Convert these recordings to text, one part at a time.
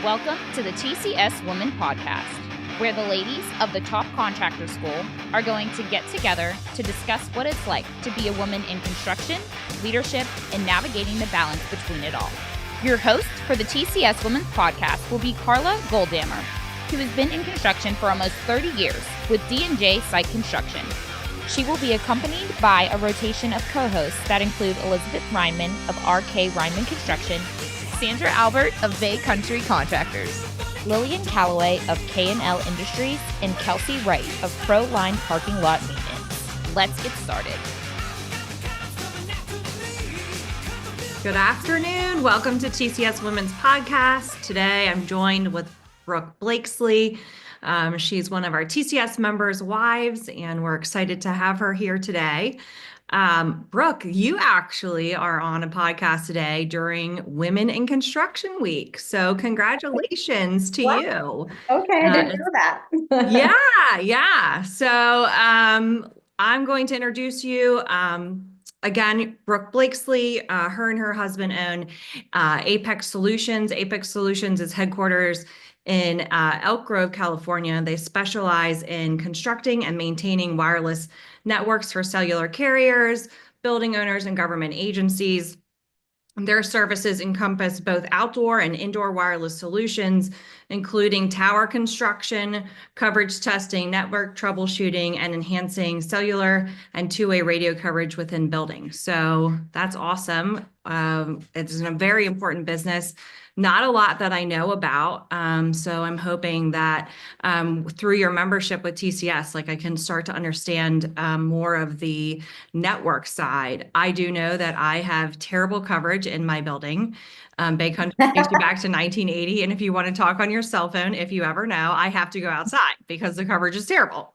Welcome to the TCS WMN Podcast, where the ladies of the top contractor school are going to get together to discuss what it's like to be a woman in construction, leadership, and navigating the balance between it all. Your host for the TCS WMN Podcast will be Carla Goldammer, who has been in construction for almost 30 years with D&J Site Construction. She will be accompanied by a rotation of co-hosts that include Elizabeth Reinman of RK Reinman Construction, Sandra Albert of Bay Country Contractors, Lillian Calloway of K&L Industries, and Kelsey Wright of Pro Line Parking Lot Maintenance. Let's get started. Good afternoon. Welcome to TCS WMN's Podcast. Today I'm joined with Brooke Blakeslee. She's one of our TCS members' wives, and we're excited to have her here today. Brooke, you actually are on a podcast today during Women in Construction Week. So congratulations to you. Okay, I didn't know that. Yeah. So I'm going to introduce you. Again, Brooke Blakeslee, her and her husband own Apex Solutions. Apex Solutions is headquarters in Elk Grove, California. They specialize in constructing and maintaining wireless networks for cellular carriers, building owners, and government agencies. Their services encompass both outdoor and indoor wireless solutions, including tower construction, coverage testing, network troubleshooting, and enhancing cellular and two-way radio coverage within buildings. So that's awesome. It's a very important business. Not a lot that I know about. So I'm hoping that through your membership with TCS, I can start to understand more of the network side. I do know that I have terrible coverage in my building. Bay Country takes you back to 1980. And if you want to talk on your cell phone, if you ever know, I have to go outside because the coverage is terrible.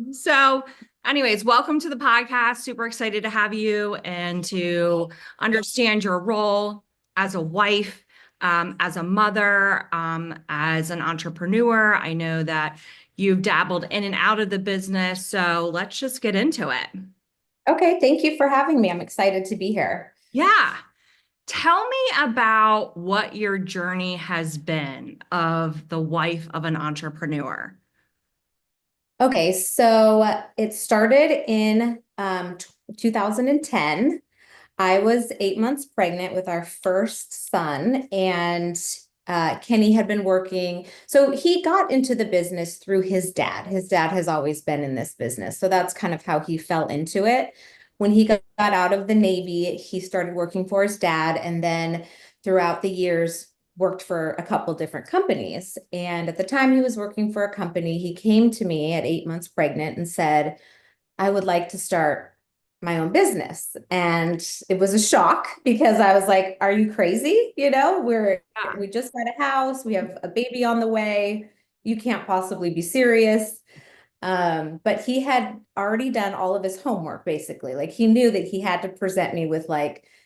So anyways, welcome to the podcast. Super excited to have you and to understand your role as a wife, as a mother, as an entrepreneur. I know that you've dabbled in and out of the business, so let's just get into it. Okay, thank you for having me. I'm excited to be here. Yeah. Tell me about what your journey has been of the wife of an entrepreneur. Okay, so it started in 2010. I was 8 months pregnant with our first son, and Kenny had been working. So he got into the business through his dad. His dad has always been in this business. So that's kind of how he fell into it. When he got out of the Navy, he started working for his dad, and then throughout the years worked for a couple different companies. And at the time he was working for a company, he came to me at 8 months pregnant and said, I would like to start my own business. And it was a shock because I was like, are you crazy? We just got a house. We have a baby on the way. You can't possibly be serious. But he had already done all of his homework, basically. He knew that he had to present me with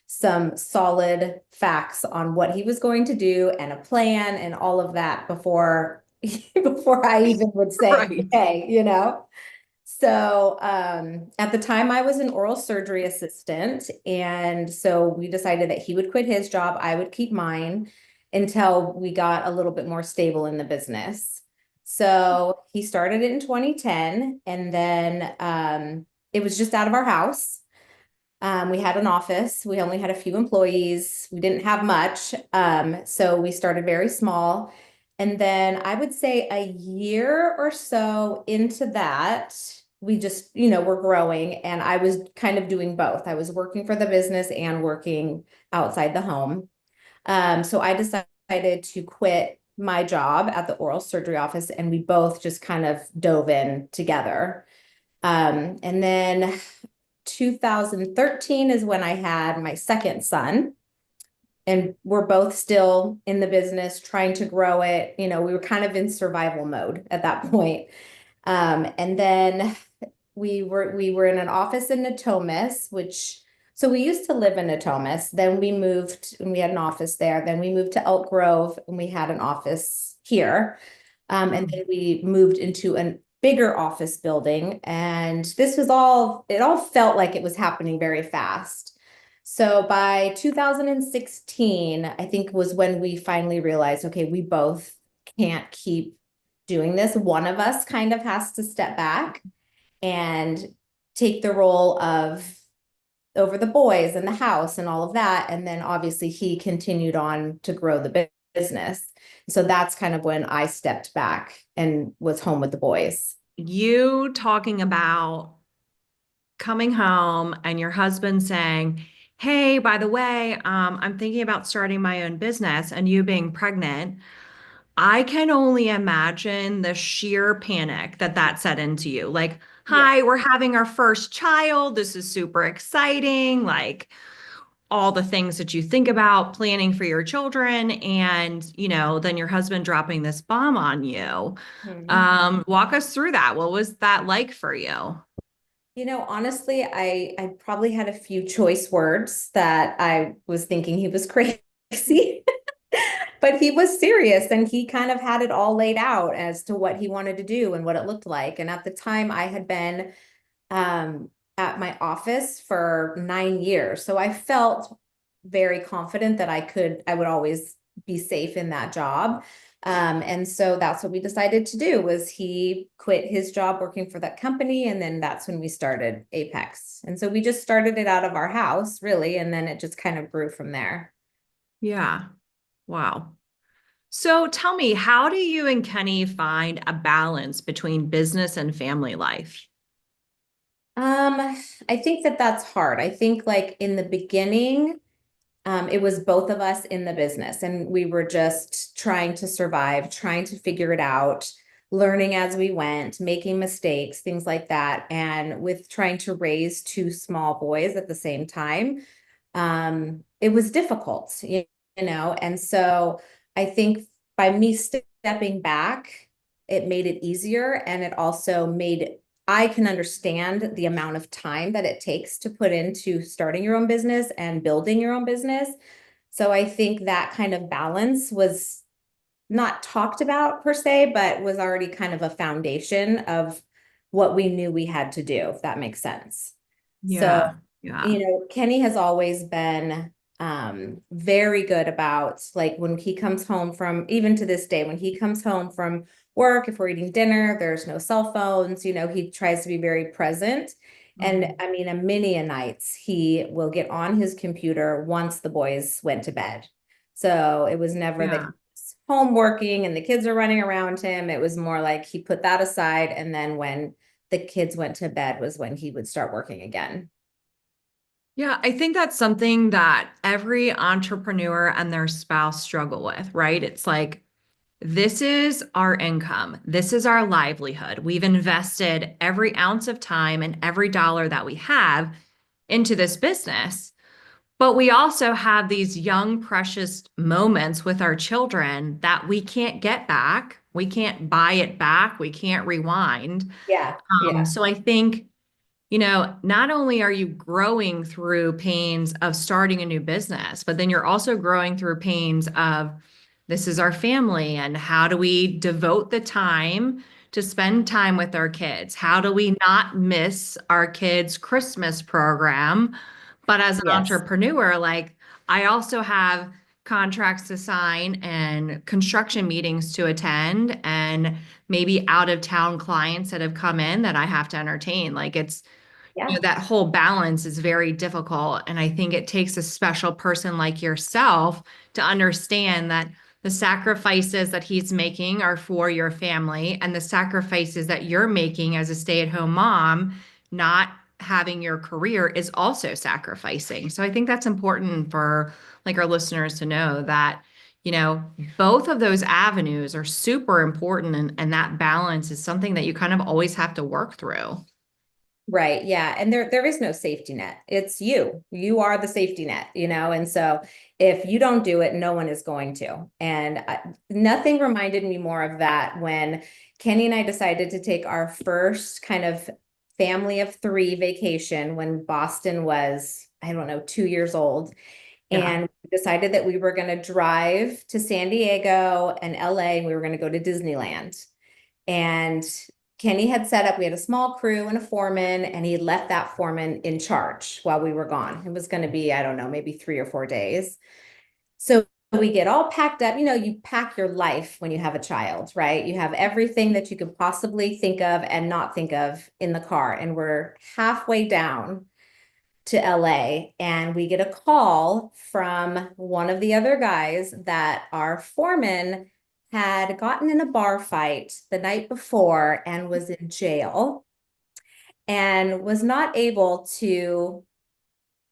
some solid facts on what he was going to do and a plan and all of that before I even would say, Right. Okay, So at the time I was an oral surgery assistant. And so we decided that he would quit his job. I would keep mine until we got a little bit more stable in the business. So he started it in 2010, and then it was just out of our house. We had an office. We only had a few employees. We didn't have much. So we started very small. And then I would say a year or so into that, we just, were growing, and I was kind of doing both. I was working for the business and working outside the home. So I decided to quit my job at the oral surgery office, and we both just kind of dove in together. And then 2013 is when I had my second son. And we're both still in the business, trying to grow it. We were kind of in survival mode at that point. And then we were in an office in Natomas, so we used to live in Natomas. Then we moved, and we had an office there. Then we moved to Elk Grove, and we had an office here. And then we moved into a bigger office building. And it all felt like it was happening very fast. So by 2016, I think was when we finally realized, okay, we both can't keep doing this. One of us kind of has to step back and take the role of over the boys and the house and all of that. And then obviously he continued on to grow the business. So that's kind of when I stepped back and was home with the boys. You talking about coming home and your husband saying, hey, by the way, I'm thinking about starting my own business, and you being pregnant. I can only imagine the sheer panic that set into you. Like, Yeah. hi, we're having our first child. This is super exciting. Like, all the things that you think about planning for your children, and then your husband dropping this bomb on you. Walk us through that. What was that like for you? Honestly, I probably had a few choice words that I was thinking he was crazy. But he was serious, and he kind of had it all laid out as to what he wanted to do and what it looked like. And at the time I had been at my office for 9 years. So I felt very confident that I would always be safe in that job. And so that's what we decided to do. Was he quit his job working for that company, and then that's when we started Apex. And so we just started it out of our house, really, and then it just kind of grew from there. Yeah. Wow. So tell me, how do you and Kenny find a balance between business and family life? I think that's hard. I think like in the beginning, it was both of us in the business, and we were just trying to survive, trying to figure it out, learning as we went, making mistakes, things like that. And with trying to raise two small boys at the same time, it was difficult, and so I think by me stepping back, it made it easier, and it also made I can understand the amount of time that it takes to put into starting your own business and building your own business. So I think that kind of balance was not talked about per se, but was already kind of a foundation of what we knew we had to do, if that makes sense. So, Yeah. Yeah. Kenny has always been very good about, like, when he comes home from, even to this day, when he comes home from work, if we're eating dinner, there's no cell phones, he tries to be very present. And I mean, a nights he will get on his computer once the boys went to bed. So it was never that Yeah. he's home working and the kids are running around him. It was more like he put that aside, and then when the kids went to bed was when he would start working again. Yeah, I think that's something that every entrepreneur and their spouse struggle with, right? It's like, this is our income. This is our livelihood. We've invested every ounce of time and every dollar that we have into this business. But we also have these young, precious moments with our children that we can't get back. We can't buy it back. We can't rewind. Yeah. Yeah. So I think, not only are you growing through pains of starting a new business, but then you're also growing through pains of, this is our family, and how do we devote the time to spend time with our kids? How do we not miss our kids' Christmas program? But as an Yes. entrepreneur, like, I also have contracts to sign and construction meetings to attend, and maybe out of town clients that have come in that I have to entertain. Like, it's, Yeah. that whole balance is very difficult. And I think it takes a special person like yourself to understand that the sacrifices that he's making are for your family, and the sacrifices that you're making as a stay-at-home mom, not having your career, is also sacrificing. So I think that's important for, like, our listeners to know that, both of those avenues are super important, and that balance is something that you kind of always have to work through. Right. Yeah. And there is no safety net. It's you. You are the safety net, and so if you don't do it, no one is going to. And nothing reminded me more of that when Kenny and I decided to take our first kind of family of three vacation when Boston was, I don't know, 2 years old. Yeah. And we decided that we were going to drive to San Diego and LA, and we were going to go to Disneyland. And Kenny had set up, we had a small crew and a foreman, and he left that foreman in charge while we were gone. It was going to be, I don't know, maybe 3 or 4 days. So we get all packed up. You pack your life when you have a child, right? You have everything that you could possibly think of and not think of in the car. And we're halfway down to LA, and we get a call from one of the other guys that our foreman had gotten in a bar fight the night before and was in jail and was not able to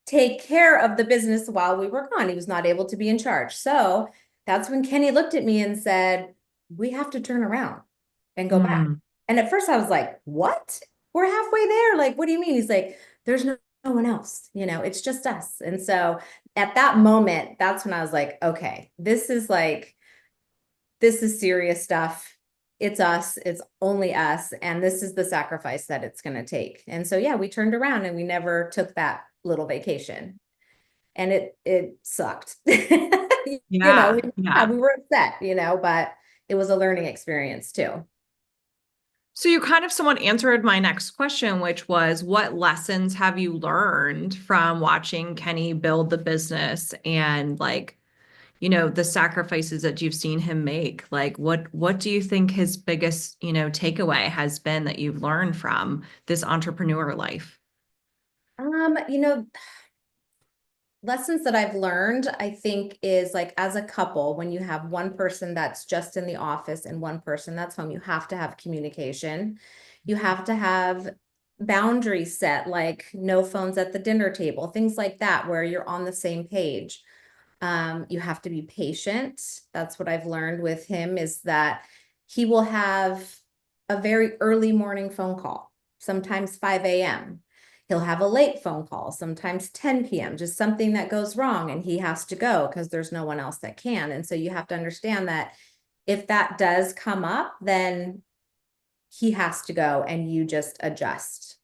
take care of the business while we were gone. He was not able to be in charge. So that's when Kenny looked at me and said, we have to turn around and go back. And at first I was like, what? We're halfway there. Like, what do you mean? He's like, there's no one else, it's just us. And so at that moment, that's when I was like, okay, this is serious stuff. It's us, it's only us. And this is the sacrifice that it's going to take. And so, yeah, we turned around and we never took that little vacation, and it sucked. Yeah. We were upset, but it was a learning experience too. So you kind of somewhat answered my next question, which was, what lessons have you learned from watching Kenny build the business and the sacrifices that you've seen him make? Like, what do you think his biggest, takeaway has been that you've learned from this entrepreneur life? Lessons that I've learned, I think, is like, as a couple, when you have one person that's just in the office and one person that's home, you have to have communication. You have to have boundaries set, like no phones at the dinner table, things like that, where you're on the same page. You have to be patient. That's what I've learned with him, is that he will have a very early morning phone call, sometimes 5 a.m. He'll have a late phone call, sometimes 10 p.m., just something that goes wrong and he has to go because there's no one else that can. And so you have to understand that if that does come up, then he has to go, and you just adjust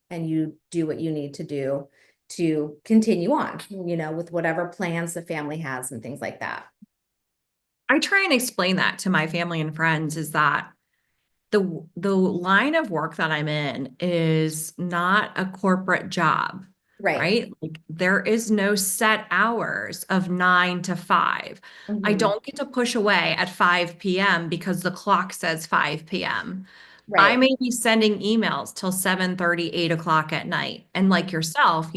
and you do what you need to do to continue on, with whatever plans the family has and things like that. I try and explain that to my family and friends, is that the line of work that I'm in is not a corporate job, right? Like, there is no set hours of 9 to 5. I don't get to push away at 5 p.m. because the clock says 5 p.m. I may be sending emails till 7:30, 8 o'clock at night. And like yourself,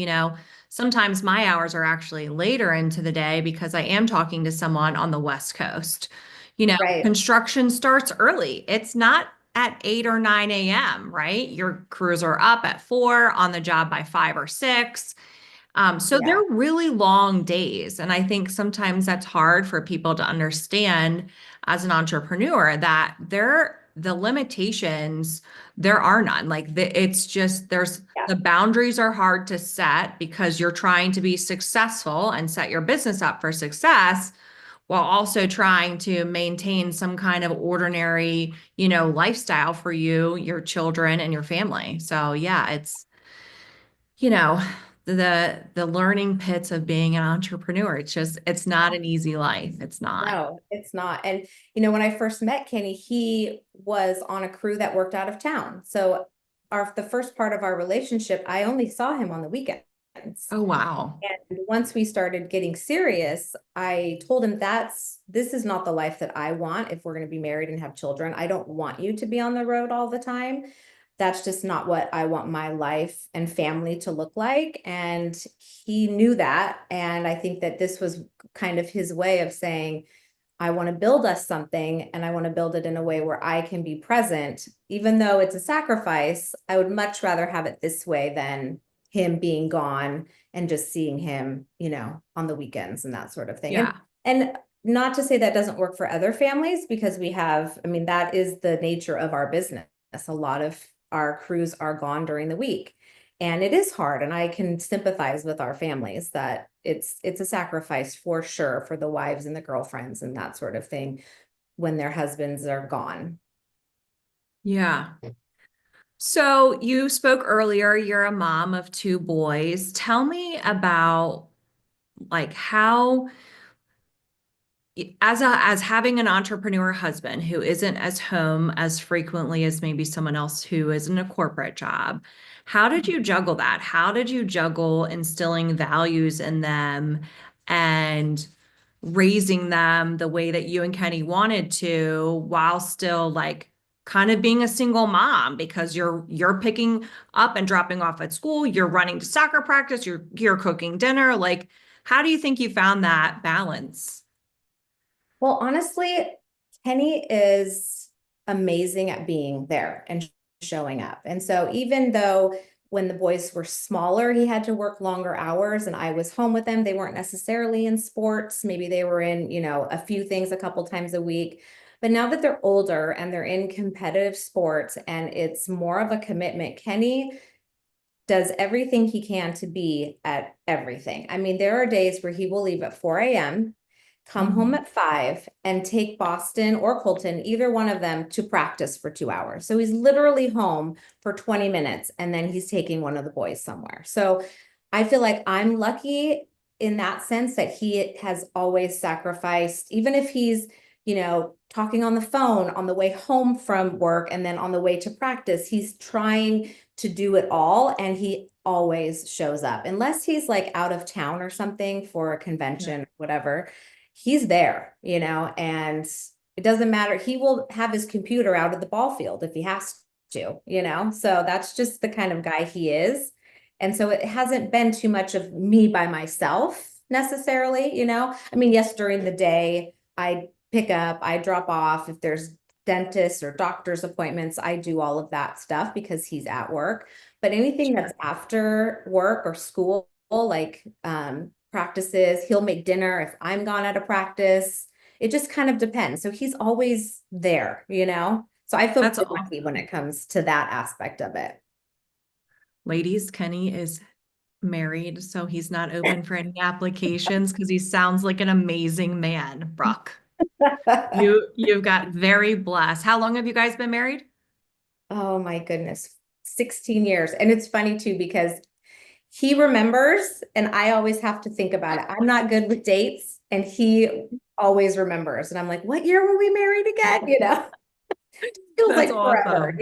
sometimes my hours are actually later into the day because I am talking to someone on the West Coast. Construction starts early. It's not at 8 or 9 a.m., right? Your crews are up at 4, on the job by 5 or 6. So they're really long days. And I think sometimes that's hard for people to understand as an entrepreneur, that the limitations, there are none. It's just, the boundaries are hard to set because you're trying to be successful and set your business up for success, while also trying to maintain some kind of ordinary, lifestyle for you, your children, and your family. So yeah, it's, the learning pits of being an entrepreneur. It's not an easy life. It's not. No, it's not. And, when I first met Kenny, he was on a crew that worked out of town. So the first part of our relationship, I only saw him on the weekends. Oh, wow. And once we started getting serious, I told him, this is not the life that I want. If we're going to be married and have children, I don't want you to be on the road all the time. That's just not what I want my life and family to look like. And he knew that. And I think that this was kind of his way of saying, I want to build us something, and I want to build it in a way where I can be present. Even though it's a sacrifice, I would much rather have it this way than him being gone and just seeing him, on the weekends and that sort of thing. Yeah. And not to say that doesn't work for other families, because that is the nature of our business. A lot of our crews are gone during the week, and it is hard. And I can sympathize with our families that it's a sacrifice for sure for the wives and the girlfriends and that sort of thing when their husbands are gone. Yeah. So you spoke earlier, you're a mom of 2 boys. Tell me about how as having an entrepreneur husband who isn't as home as frequently as maybe someone else who is in a corporate job, how did you juggle that? How did you juggle instilling values in them and raising them the way that you and Kenny wanted to, while still like kind of being a single mom, because you're picking up and dropping off at school, you're running to soccer practice, you're cooking dinner. Like, how do you think you found that balance? Well, honestly, Kenny is amazing at being there and showing up. And so even though when the boys were smaller, he had to work longer hours and I was home with them, they weren't necessarily in sports. Maybe they were in, a few things a couple times a week. But now that they're older and they're in competitive sports and it's more of a commitment, Kenny does everything he can to be at everything. I mean, there are days where he will leave at 4 a.m., come home at 5 and take Boston or Colton, either one of them, to practice for 2 hours. So he's literally home for 20 minutes and then he's taking one of the boys somewhere. So I feel like I'm lucky in that sense that he has always sacrificed, even if he's, talking on the phone on the way home from work and then on the way to practice, he's trying to do it all and he always shows up unless he's like out of town or something for a convention, whatever. He's there, and it doesn't matter. He will have his computer out at the ball field if he has to, so that's just the kind of guy he is. And so it hasn't been too much of me by myself necessarily, I mean, yes, during the day, I pick up, I drop off. If there's dentist or doctor's appointments, I do all of that stuff because he's at work. But anything that's after work or school, like practices, he'll make dinner if I'm gone at a practice. It just kind of depends. So he's always there, So I feel That's lucky when it comes to that aspect of it. Ladies, Kenny is married, so he's not open for any applications because he sounds like an amazing man, Brooke. You've got very blessed. How long have you guys been married? Oh my goodness, 16 years. And it's funny too, because he remembers and I always have to think about it. I'm not good with dates and he always remembers. And I'm like, what year were we married again? Feels like forever,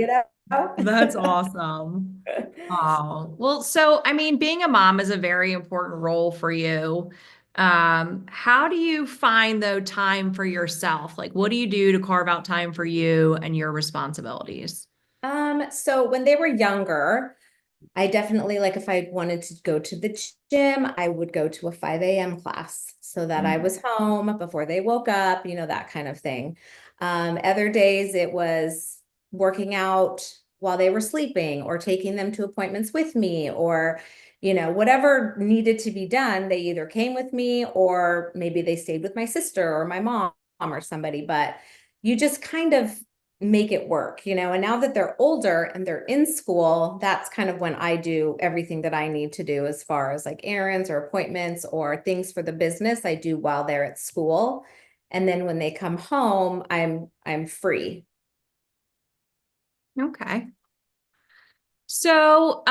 That's awesome. Oh, well, so I mean, being a mom is a very important role for you. How do you find though time for yourself? Like, what do you do to carve out time for you and your responsibilities? So when they were younger, I definitely, like, if I wanted to go to the gym, I would go to a 5 a.m. class so that I was home before they woke up, that kind of thing. Other days it was working out while they were sleeping or taking them to appointments with me or, whatever needed to be done. They either came with me or maybe they stayed with my sister or my mom or somebody, but you just kind of make it work, and now that they're older and they're in school, that's kind of when I do everything that I need to do as far as like errands or appointments or things for the business I do while they're at school. And then when they come home, I'm free. Okay. So,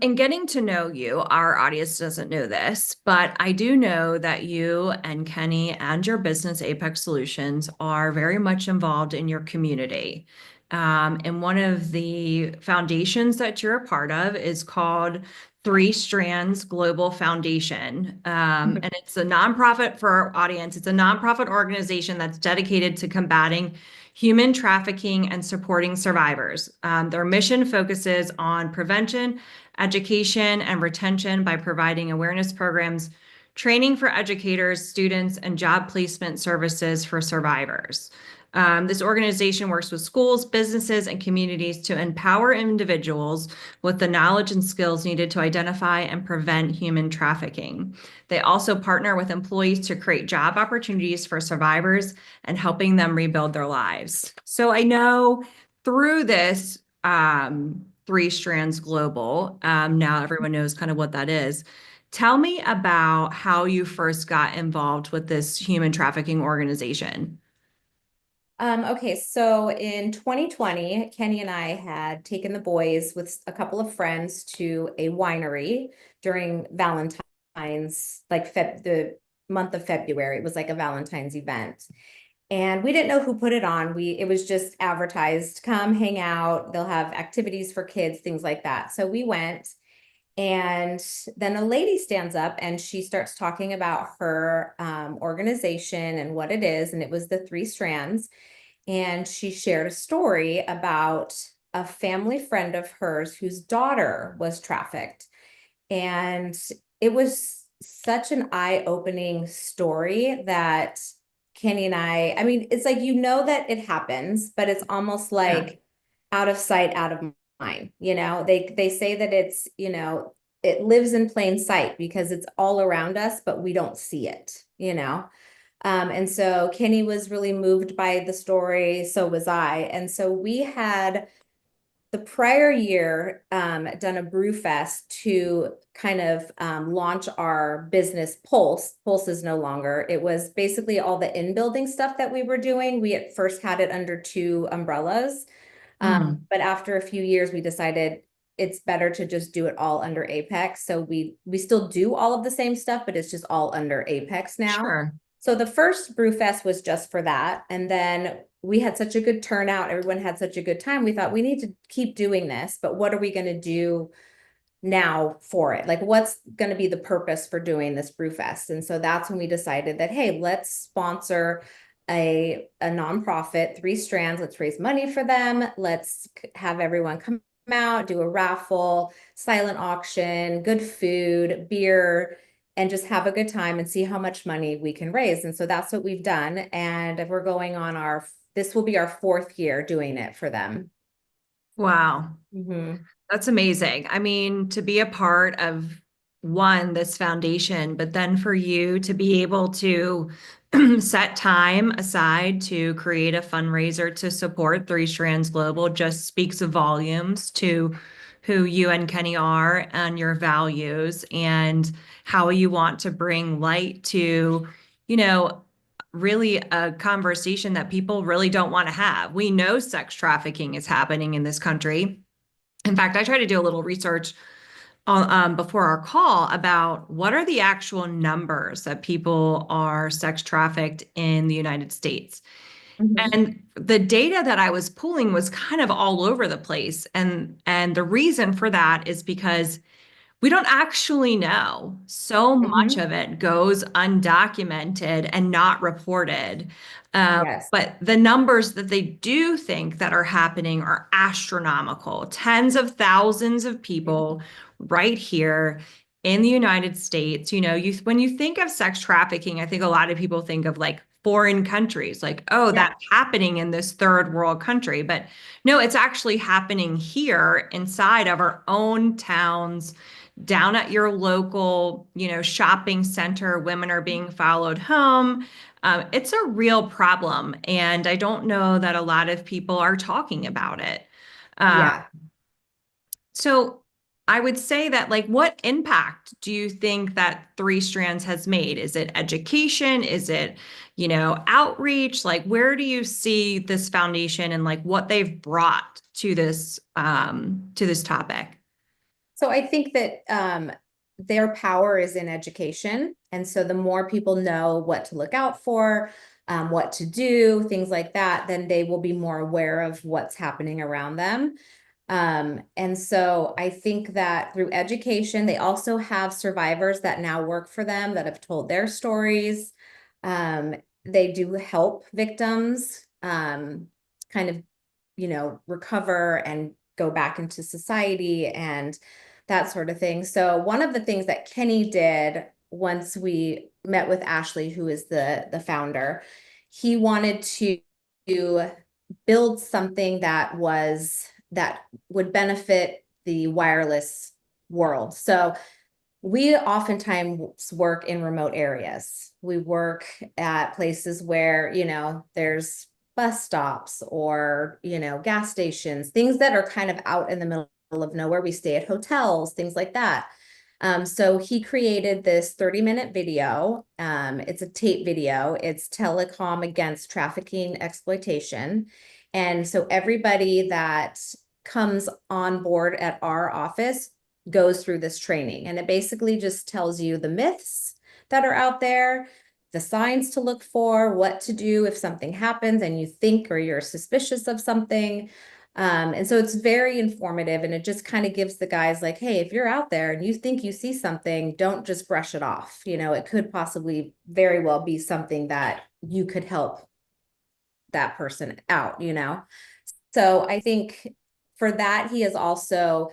in getting to know you, our audience doesn't know this, but I do know that you and Kenny and your business Apex Solutions are very much involved in your community. And one of the foundations that you're a part of is called Three Strands Global Foundation. And it's a nonprofit for our audience. It's a nonprofit organization that's dedicated to combating human trafficking and supporting survivors. Their mission focuses on prevention, education, and retention by providing awareness programs, training for educators, students, and job placement services for survivors. This organization works with schools, businesses, and communities to empower individuals with the knowledge and skills needed to identify and prevent human trafficking. They also partner with employees to create job opportunities for survivors and helping them rebuild their lives. So I know through this Three Strands Global, now everyone knows kind of what that is. Tell me about how you first got involved with this human trafficking organization. Okay, so in 2020, Kenny and I had taken the boys with a couple of friends to a winery during Valentine's, like the month of February. It was like a Valentine's event. And we didn't know who put it on. It was just advertised, come hang out. They'll have activities for kids, things like that. So we went, and then a lady stands up and she starts talking about her organization and what it is. And it was the Three Strands. And she shared a story about a family friend of hers whose daughter was trafficked. And it was such an eye-opening story that Kenny and I mean, it's like, that it happens, but it's almost like out of sight, out of mind. They say that it's, it lives in plain sight because it's all around us, but we don't see it. And so Kenny was really moved by the story. So was I. And so we had the prior year done a brew fest to kind of launch our business. Pulse is no longer. It was basically all the in-building stuff that we were doing. We at first had it under 2 umbrellas. But after a few years, we decided it's better to just do it all under Apex. So we still do all of the same stuff, but it's just all under Apex now. Sure. So the first brew fest was just for that. And then we had such a good turnout. Everyone had such a good time. We thought we need to keep doing this, but what are we going to do now for it? Like, what's going to be the purpose for doing this brew fest? And so that's when we decided that, hey, let's sponsor a nonprofit, Three Strands. Let's raise money for them. Let's have everyone come out, do a raffle, silent auction, good food, beer, and just have a good time and see how much money we can raise. And so that's what we've done. And we're going on this will be our 4th year doing it for them. Wow. That's amazing. I mean, to be a part of this foundation, but then for you to be able to set time aside to create a fundraiser to support Three Strands Global just speaks volumes to who you and Kenny are and your values and how you want to bring light to, really a conversation that people really don't want to have. We know sex trafficking is happening in this country. In fact, I tried to do a little research before our call about what are the actual numbers that people are sex trafficked in the United States. And the data that I was pulling was kind of all over the place. And the reason for that is because we don't actually know. So much of it goes undocumented and not reported. Yes. But the numbers that they do think that are happening are astronomical. Tens of thousands of people right here in the United States. When you think of sex trafficking, I think a lot of people think of like foreign countries, like, oh, that's happening in this third world country. But no, it's actually happening here inside of our own towns, down at your local, shopping center. Women are being followed home. It's a real problem. And I don't know that a lot of people are talking about it. So I would say that, like, what impact do you think that Three Strands has made? Is it education? Is it, outreach? Like, where do you see this foundation and like what they've brought to this topic? So I think that their power is in education. And so the more people know what to look out for, what to do, things like that, then they will be more aware of what's happening around them. And so I think that through education, they also have survivors that now work for them that have told their stories. They do help victims kind of, recover and go back into society and that sort of thing. So one of the things that Kenny did once we met with Ashley, who is the founder, he wanted to build something that would benefit the wireless world. So we oftentimes work in remote areas. We work at places where, there's bus stops or, gas stations, things that are kind of out in the middle of nowhere. We stay at hotels, things like that. So he created this 30-minute video. It's a tape video. It's telecom against trafficking exploitation. And so everybody that comes on board at our office goes through this training. And it basically just tells you the myths that are out there, the signs to look for, what to do if something happens and you think or you're suspicious of something. And so it's very informative, and it just kind of gives the guys like, hey, if you're out there and you think you see something, don't just brush it off. It could possibly very well be something that you could help that person out. So I think for that, he has also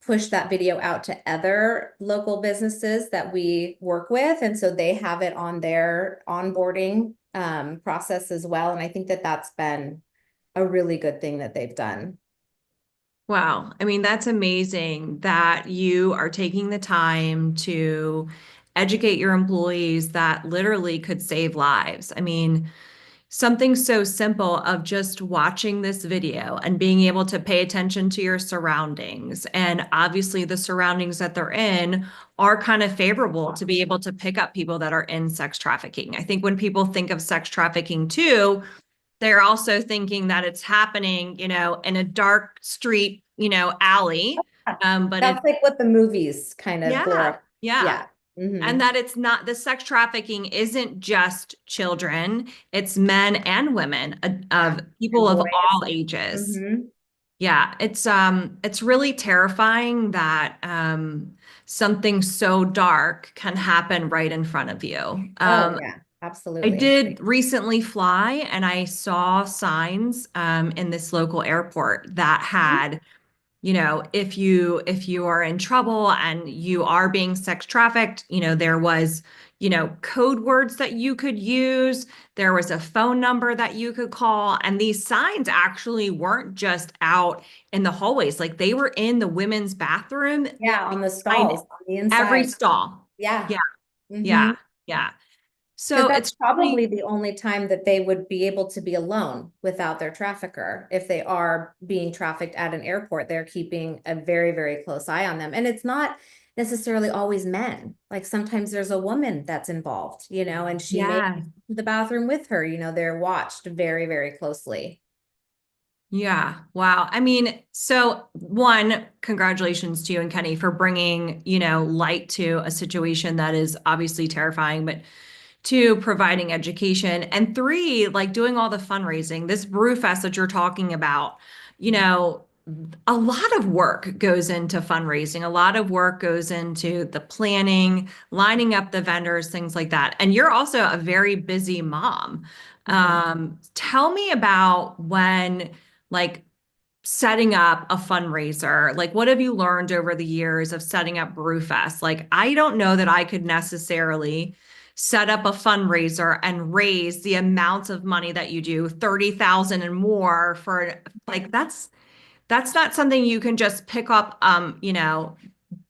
pushed that video out to other local businesses that we work with. And so they have it on their onboarding process as well. And I think that that's been a really good thing that they've done. Wow. I mean, that's amazing that you are taking the time to educate your employees that literally could save lives. I mean, something so simple of just watching this video and being able to pay attention to your surroundings. And obviously, the surroundings that they're in are kind of favorable to be able to pick up people that are in sex trafficking. I think when people think of sex trafficking too, they're also thinking that it's happening, in a dark street, alley. But That's like what the movies kind of yeah, yeah. Yeah. Mm-hmm. And that it's not, the sex trafficking isn't just children, it's men and women of people of all ages. Mm-hmm. Yeah, it's really terrifying that something so dark can happen right in front of you. Oh yeah, I absolutely. did recently fly, and I saw signs in this local airport that had, if you are in trouble and you are being sex trafficked, there was, code words that you could use. There was a phone number that you could call. And these signs actually weren't just out in the hallways, like they were in the women's bathroom. Yeah, on the Behind stalls, on the inside. every stall. Yeah. Yeah. Mm-hmm. Yeah. Yeah. So That's it's probably really, the only time that they would be able to be alone without their trafficker. If they are being trafficked at an airport, they're keeping a very, very close eye on them. And it's not necessarily always men. Like sometimes there's a woman that's involved, and she may yeah. go to the bathroom with her, they're watched very, very closely. Yeah. Wow. I mean, so one, congratulations to you and Kenny for bringing, light to a situation that is obviously terrifying, but two, providing education, and three, like doing all the fundraising. This brew fest that you're talking about, a lot of work goes into fundraising. A lot of work goes into the planning, lining up the vendors, things like that. And you're also a very busy mom. Tell me about when, like, setting up a fundraiser. Like, what have you learned over the years of setting up Brewfest? Like, I don't know that I could necessarily set up a fundraiser and raise the amounts of money that you do, 30,000 and more for, like, that's not something you can just pick up,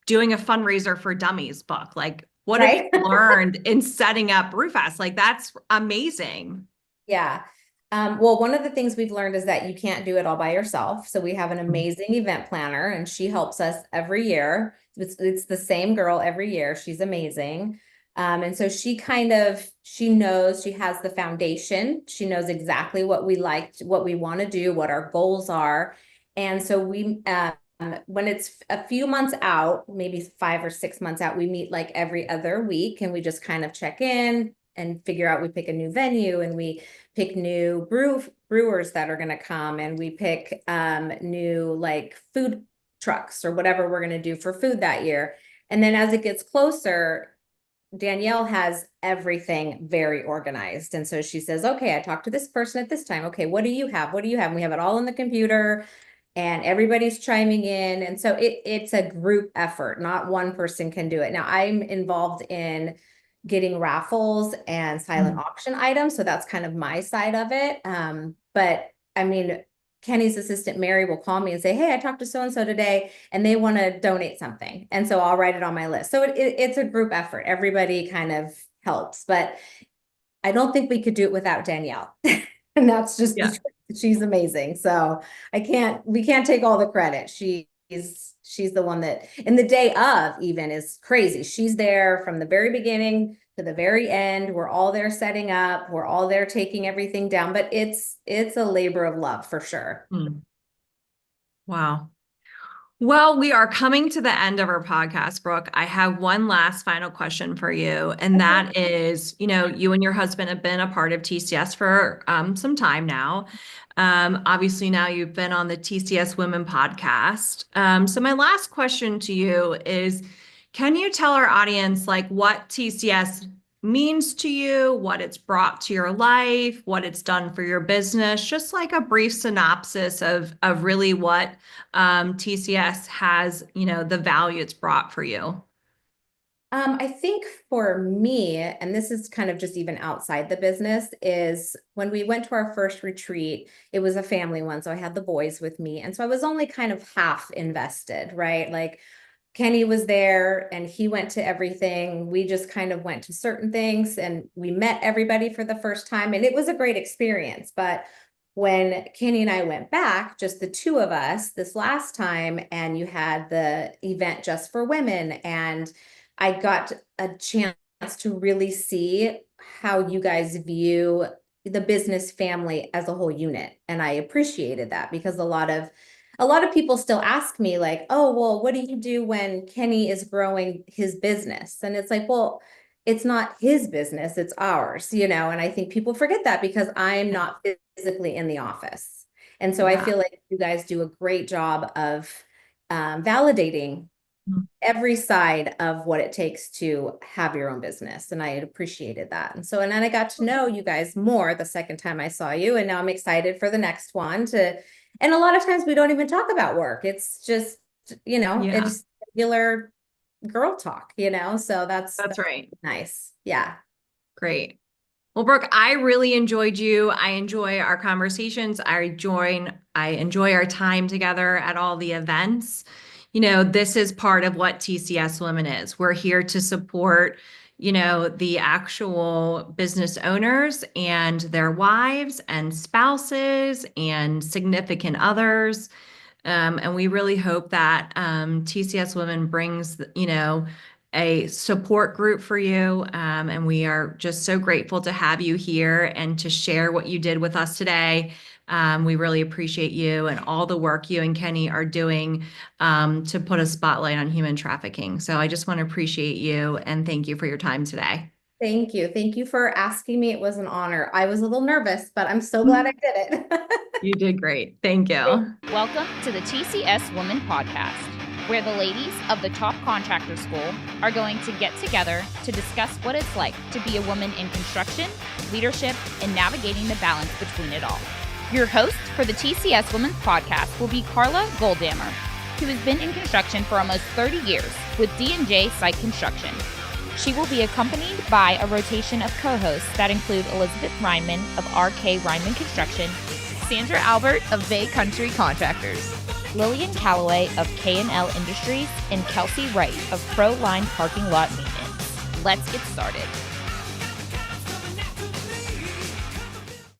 doing a fundraiser for dummies book. Like, what have you learned in setting up Brewfest? Like, that's amazing. Yeah. Well, one of the things we've learned is that you can't do it all by yourself. So we have an amazing event planner, and she helps us every year. It's the same girl every year. She's amazing. And so she knows, she has the foundation. She knows exactly what we like, what we want to do, what our goals are. And so when it's a few months out, maybe 5 or 6 months out, we meet like every other week, and we just kind of check in and figure out, we pick a new venue, and we pick new brewers that are going to come, and we pick new like food trucks or whatever we're going to do for food that year. And then as it gets closer, Danielle has everything very organized. And so she says, okay, I talked to this person at this time. Okay, what do you have? What do you have? And we have it all in the computer, and everybody's chiming in. And so it's a group effort. Not one person can do it. Now I'm involved in getting raffles and silent auction items. So that's kind of my side of it. But I mean, Kenny's assistant, Mary, will call me and say, hey, I talked to so-and-so today, and they want to donate something. And so I'll write it on my list. So it's a group effort. Everybody kind of helps, but I don't think we could do it without Danielle. And that's just the truth. She's amazing. So we can't take all the credit. She's the one that, in the day of even, is crazy. She's there from the very beginning to the very end. We're all there setting up. We're all there taking everything down, but it's a labor of love for sure. Wow. Well, we are coming to the end of our podcast, Brooke. I have one last final question for you, and that is, you and your husband have been a part of TCS for some time now. Obviously, now you've been on the TCS WMN Podcast. So my last question to you is, can you tell our audience like what TCS means to you, what it's brought to your life, what it's done for your business, just like a brief synopsis of really what TCS has, the value it's brought for you? I think for me, and this is kind of just even outside the business, is when we went to our first retreat, it was a family one. So I had the boys with me. And so I was only kind of half invested, right? Like Kenny was there and he went to everything. We just kind of went to certain things and we met everybody for the first time. And it was a great experience. But when Kenny and I went back, just the two of us this last time, and you had the event just for women, and I got a chance to really see how you guys view the business family as a whole unit. And I appreciated that because a lot of people still ask me like, oh, well, what do you do when Kenny is growing his business? And it's like, well, it's not his business, it's ours, and I think people forget that because I'm not physically in the office. And so I feel like you guys do a great job of validating every side of what it takes to have your own business. And I appreciated that. And then I got to know you guys more the second time I saw you. And now I'm excited for the next one and a lot of times we don't even talk about work. It's just, it's regular girl talk, so that's right. Nice. Yeah. Great. Well, Brooke, I really enjoyed you. I enjoy our conversations. I enjoy our time together at all the events. This is part of what TCS Women is. We're here to support, the actual business owners and their wives and spouses and significant others. And we really hope that TCS Women brings, a support group for you. And we are just so grateful to have you here and to share what you did with us today. We really appreciate you and all the work you and Kenny are doing to put a spotlight on human trafficking. So I just want to appreciate you and thank you for your time today. Thank you. Thank you for asking me. It was an honor. I was a little nervous, but I'm so glad I did it. You did great. Thank you. Welcome to the TCS WMN Podcast, where the ladies of the top contractor school are going to get together to discuss what it's like to be a woman in construction, leadership, and navigating the balance between it all. Your host for the TCS WMN Podcast will be Carla Goldammer, who has been in construction for almost 30 years with D&J Site Construction. She will be accompanied by a rotation of co-hosts that include Elizabeth Reinman of RK Reinman Construction, Sandra Albert of Bay Country Contractors, Lillian Calloway of K&L Industries, and Kelsey Wright of Pro Line Parking Lot Maintenance. Let's get started.